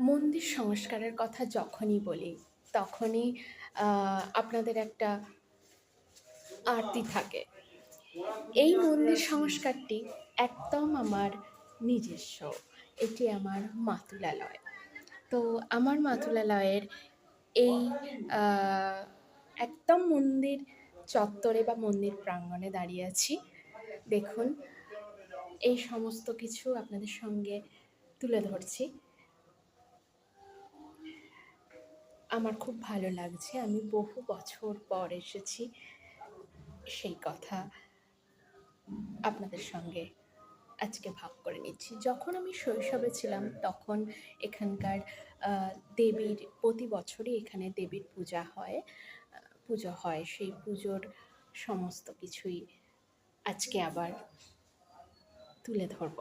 মন্দির সংস্কারের কথা যখনই বলি, তখনই আপনাদের একটা আরতি থাকে। এই মন্দির সংস্কারটি একদম আমার নিজস্ব। এটি আমার মাতুলালয়। তো আমার মাতুলালয়ের এই আ একদম মন্দির চত্বরে বা মন্দির প্রাঙ্গণে দাঁড়িয়ে আছি। দেখুন, এই সমস্ত কিছু আপনাদের সঙ্গে তুলে ধরছি। আমার খুব ভালো লাগছে। আমি বহু বছর পর এসেছি। সেই কথা আপনাদের সঙ্গে আজকে ভাগ করে নিচ্ছি। যখন আমি শৈশবে ছিলাম তখন এখানকার দেবীর প্রতি বছরই এখানে দেবীর পুজো হয়। সেই পুজোর সমস্ত কিছুই আজকে আবার তুলে ধরব।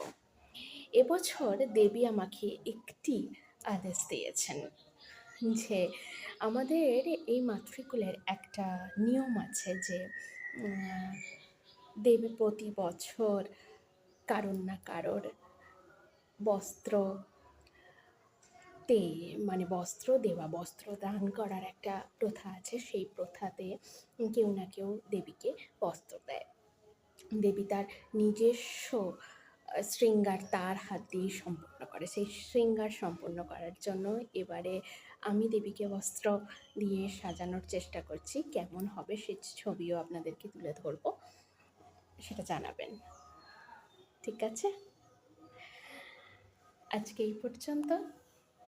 এবছর দেবী আমাকে একটি আদেশ দিয়েছেন যে আমাদের এই মাতৃকুলের একটা নিয়ম আছে যে দেবী প্রতি বছর কারোর না কারোর বস্ত্র দেওয়া, বস্ত্র দান করার একটা প্রথা আছে। সেই প্রথাতে কেউ না কেউ দেবীকে বস্ত্র দেয়। দেবী তার নিজস্ব শৃঙ্গার তার হাত দিয়েই সম্পন্ন করে। সেই শৃঙ্গার সম্পন্ন করার জন্য এবারে আমি দেবীকে বস্ত্র দিয়ে সাজানোর চেষ্টা করছি। কেমন হবে সে ছবিও আপনাদেরকে তুলে ধরবো, সেটা জানাবেন। ঠিক আছে? আজকে এই পর্যন্ত।